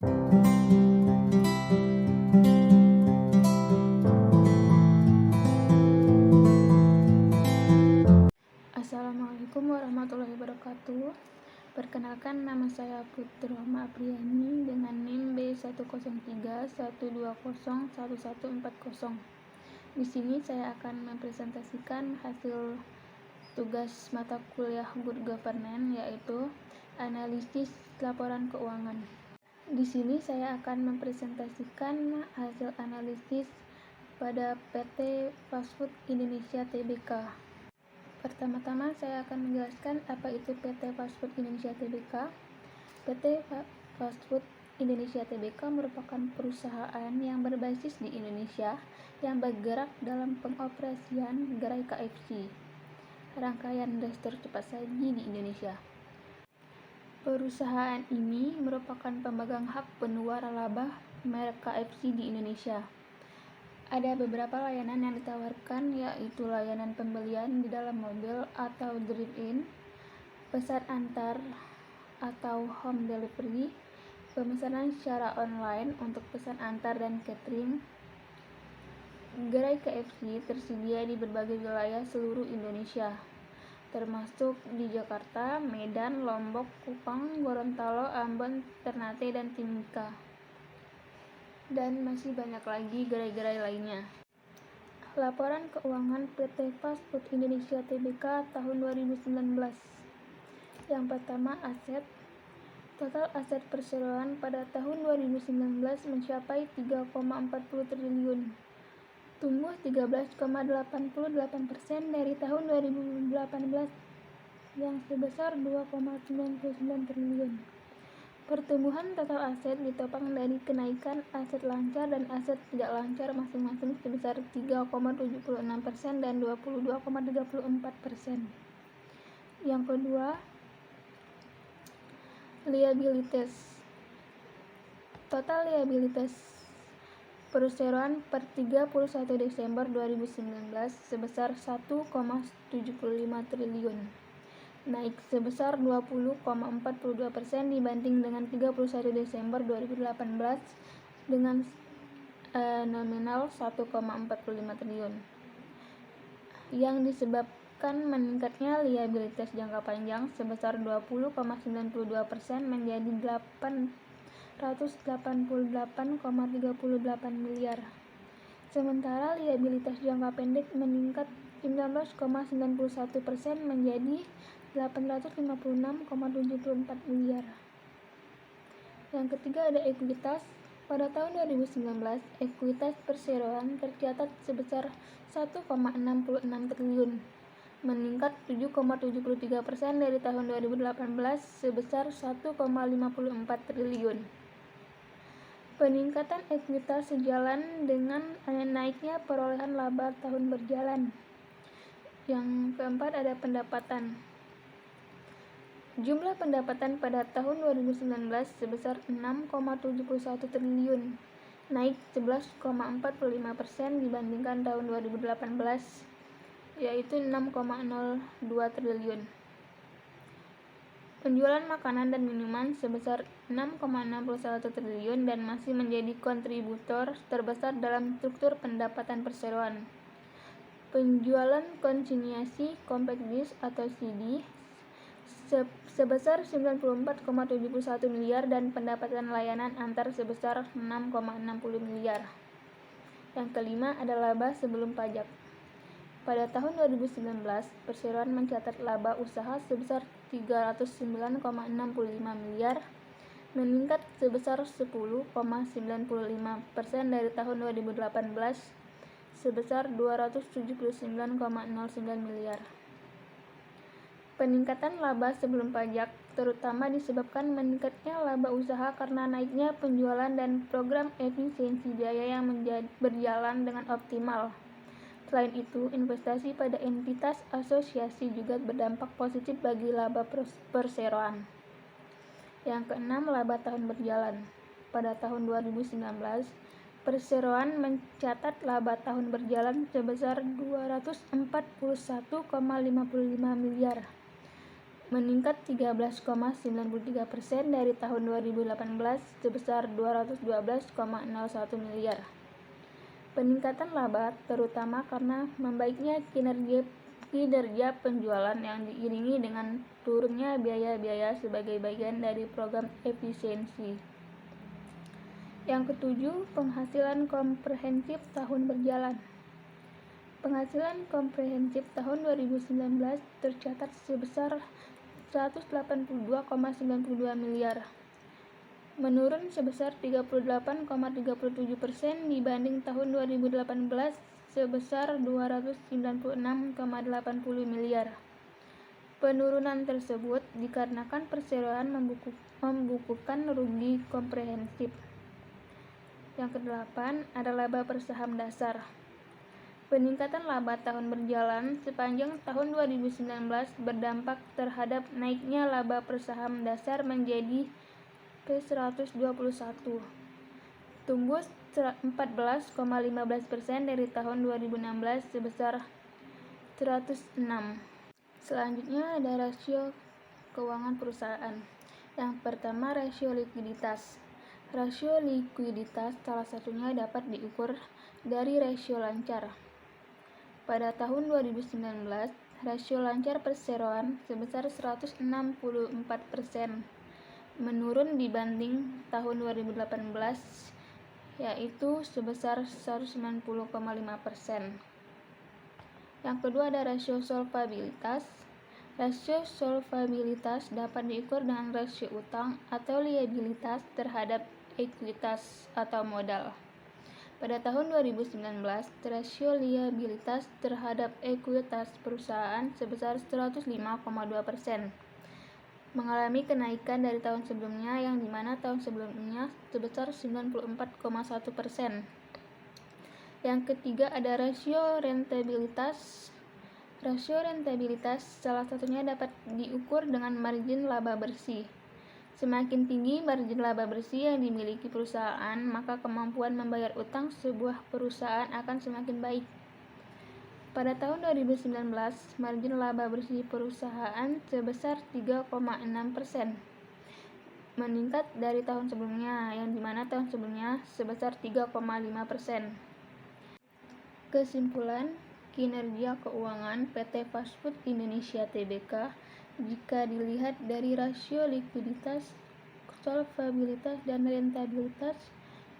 Assalamualaikum warahmatullahi wabarakatuh. Perkenalkan, nama saya Putri Roma Apriani dengan NIM B10312011140. Di sini saya akan mempresentasikan hasil tugas mata kuliah Good Governance, yaitu analisis laporan keuangan. Di sini saya akan mempresentasikan hasil analisis pada PT Fast Food Indonesia Tbk. Pertama-tama saya akan menjelaskan apa itu PT Fast Food Indonesia Tbk. PT Fast Food Indonesia Tbk merupakan perusahaan yang berbasis di Indonesia yang bergerak dalam pengoperasian gerai KFC, rangkaian restoran cepat saji di Indonesia. Perusahaan ini merupakan pemegang hak penuh waralaba merek KFC di Indonesia. Ada beberapa layanan yang ditawarkan, yaitu layanan pembelian di dalam mobil atau drive-in, pesan antar atau home delivery, pemesanan secara online untuk pesan antar dan catering. Gerai KFC tersedia di berbagai wilayah seluruh Indonesia, termasuk di Jakarta, Medan, Lombok, Kupang, Gorontalo, Ambon, Ternate, dan Timika. Dan masih banyak lagi gerai-gerai lainnya. Laporan keuangan PT Fast Food Indonesia Tbk tahun 2019. Yang pertama, aset. Total aset perseroan pada tahun 2019 mencapai 3,40 triliun, tumbuh 13,88% dari tahun 2018 yang sebesar 2,99 triliun. Pertumbuhan total aset ditopang dari kenaikan aset lancar dan aset tidak lancar masing-masing sebesar 3,76% dan 22,34%. Yang kedua, liabilitas. Total liabilitas perseroan per 31 Desember 2019 sebesar 1,75 triliun, naik sebesar 20,42% dibanding dengan 31 Desember 2018 dengan nominal 1,45 triliun. Yang disebabkan meningkatnya liabilitas jangka panjang sebesar 20,92% menjadi 888,38 miliar. Sementara liabilitas jangka pendek meningkat 19,91% menjadi 856,74 miliar. Yang ketiga ada ekuitas. Pada tahun 2019, ekuitas perseroan tercatat sebesar 1,66 triliun, meningkat 7,73% dari tahun 2018 sebesar 1,54 triliun. Peningkatan ekuitas sejalan dengan naiknya perolehan laba tahun berjalan. Yang keempat ada pendapatan. Jumlah pendapatan pada tahun 2019 sebesar 6,71 triliun, naik 11,45% dibandingkan tahun 2018, yaitu 6,02 triliun. Penjualan makanan dan minuman sebesar 6,61 triliun dan masih menjadi kontributor terbesar dalam struktur pendapatan perseroan. Penjualan konsinyasi compact disc atau CD sebesar 94,71 miliar dan pendapatan layanan antar sebesar 6,60 miliar. Yang kelima ada laba sebelum pajak. Pada tahun 2019, perseroan mencatat laba usaha sebesar 309,65 miliar, meningkat sebesar 10,95% dari tahun 2018 sebesar 279,09 miliar. Peningkatan laba sebelum pajak terutama disebabkan meningkatnya laba usaha karena naiknya penjualan dan program efisiensi biaya yang berjalan dengan optimal. Selain itu, investasi pada entitas asosiasi juga berdampak positif bagi laba perseroan. Yang keenam, laba tahun berjalan. Pada tahun 2019, perseroan mencatat laba tahun berjalan sebesar 241,55 miliar, meningkat 13,93% dari tahun 2018 sebesar 212,01 miliar. Peningkatan laba terutama karena membaiknya kinerja penjualan yang diiringi dengan turunnya biaya-biaya sebagai bagian dari program efisiensi. Yang ketujuh, penghasilan komprehensif tahun berjalan. Penghasilan komprehensif tahun 2019 tercatat sebesar 182,92 miliar, menurun sebesar 38,37% dibanding tahun 2018 sebesar 296,80 miliar. Penurunan tersebut dikarenakan perseroan membukukan rugi komprehensif. Yang kedelapan ada laba per saham dasar. Peningkatan laba tahun berjalan sepanjang tahun 2019 berdampak terhadap naiknya laba per saham dasar menjadi P121, tumbuh 14,15% dari tahun 2016 sebesar 106. Selanjutnya ada rasio keuangan perusahaan. Yang pertama, rasio likuiditas. Rasio likuiditas salah satunya dapat diukur dari rasio lancar. Pada tahun 2019, rasio lancar perseroan sebesar 164%, menurun dibanding tahun 2018 yaitu sebesar 190,5%. Yang kedua ada rasio solvabilitas. Rasio solvabilitas dapat diukur dengan rasio utang atau liabilitas terhadap ekuitas atau modal. Pada tahun 2019, rasio liabilitas terhadap ekuitas perusahaan sebesar 105,2%, mengalami kenaikan dari tahun sebelumnya yang dimana tahun sebelumnya sebesar 94,1%. Yang ketiga ada rasio rentabilitas. Rasio rentabilitas salah satunya dapat diukur dengan margin laba bersih. Semakin tinggi margin laba bersih yang dimiliki perusahaan, maka kemampuan membayar utang sebuah perusahaan akan semakin baik. Pada tahun 2019, margin laba bersih perusahaan sebesar 3,6%, meningkat dari tahun sebelumnya, yang dimana tahun sebelumnya sebesar 3,5%. Kesimpulan, kinerja keuangan PT Fast Food Indonesia Tbk jika dilihat dari rasio likuiditas, solvabilitas, dan rentabilitas.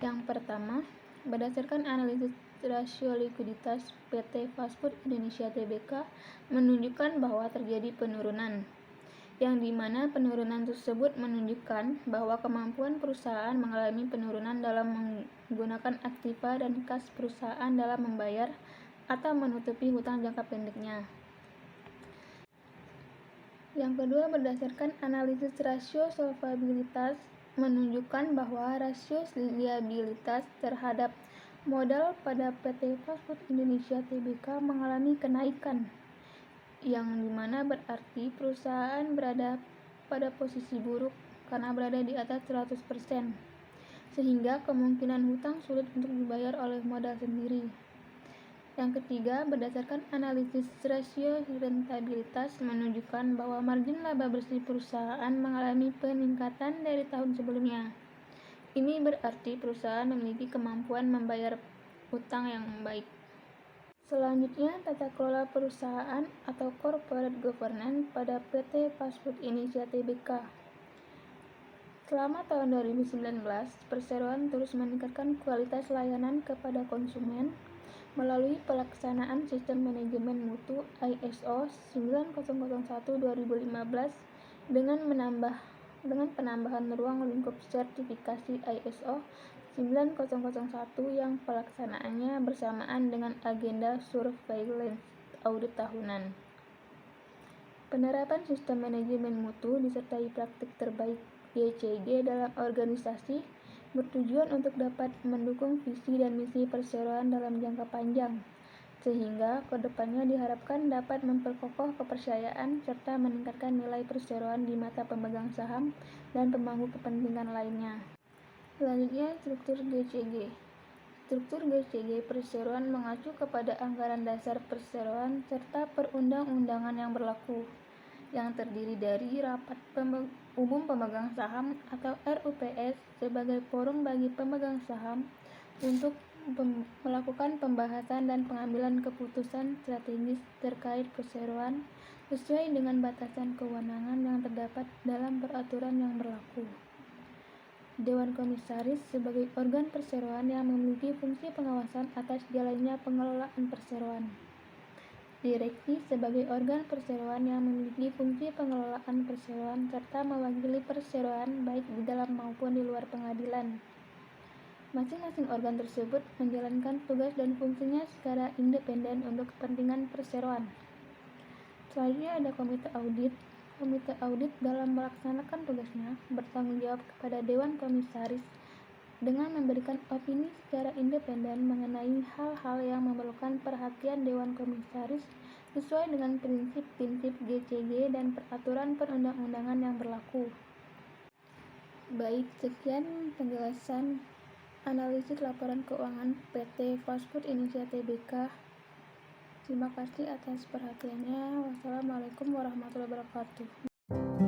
Yang pertama, berdasarkan analisis rasio likuiditas PT Fast Food Indonesia Tbk menunjukkan bahwa terjadi penurunan, yang dimana penurunan tersebut menunjukkan bahwa kemampuan perusahaan mengalami penurunan dalam menggunakan aktiva dan kas perusahaan dalam membayar atau menutupi hutang jangka pendeknya. Yang kedua, berdasarkan analisis rasio solvabilitas menunjukkan bahwa rasio liabilitas terhadap modal pada PT Fast Food Indonesia Tbk mengalami kenaikan, yang dimana berarti perusahaan berada pada posisi buruk karena berada di atas 100%, sehingga kemungkinan hutang sulit untuk dibayar oleh modal sendiri. Yang ketiga, berdasarkan analisis rasio rentabilitas menunjukkan bahwa margin laba bersih perusahaan mengalami peningkatan dari tahun sebelumnya. Ini berarti perusahaan memiliki kemampuan membayar utang yang baik. Selanjutnya, tata kelola perusahaan atau corporate governance pada PT Fast Food Indonesia Tbk. Selama tahun 2019, perseroan terus meningkatkan kualitas layanan kepada konsumen melalui pelaksanaan sistem manajemen mutu ISO 9001/2015 dengan penambahan ruang lingkup sertifikasi ISO 9001 yang pelaksanaannya bersamaan dengan agenda surveillance audit tahunan. Penerapan sistem manajemen mutu disertai praktik terbaik GCG dalam organisasi bertujuan untuk dapat mendukung visi dan misi perseroan dalam jangka panjang, sehingga kedepannya diharapkan dapat memperkokoh kepercayaan serta meningkatkan nilai perseroan di mata pemegang saham dan pemangku kepentingan lainnya. Selanjutnya, struktur GCG. Struktur GCG perseroan mengacu kepada anggaran dasar perseroan serta perundang-undangan yang berlaku. yang terdiri dari Rapat Umum Pemegang Saham atau RUPS sebagai forum bagi pemegang saham untuk melakukan pembahasan dan pengambilan keputusan strategis terkait perseroan sesuai dengan batasan kewenangan yang terdapat dalam peraturan yang berlaku. Dewan Komisaris sebagai organ perseroan yang memiliki fungsi pengawasan atas jalannya pengelolaan perseroan. Direksi sebagai organ perseroan yang memiliki fungsi pengelolaan perseroan serta mewakili perseroan baik di dalam maupun di luar pengadilan. Masing-masing organ tersebut menjalankan tugas dan fungsinya secara independen untuk kepentingan perseroan. Selanjutnya ada Komite Audit. Komite Audit dalam melaksanakan tugasnya bertanggung jawab kepada Dewan Komisaris dengan memberikan opini secara independen mengenai hal-hal yang memerlukan perhatian Dewan Komisaris sesuai dengan prinsip-prinsip GCG dan peraturan perundang-undangan yang berlaku. Baik, sekian penjelasan analisis laporan keuangan PT Fast Food Indonesia Tbk. Terima kasih atas perhatiannya. Wassalamualaikum warahmatullahi wabarakatuh.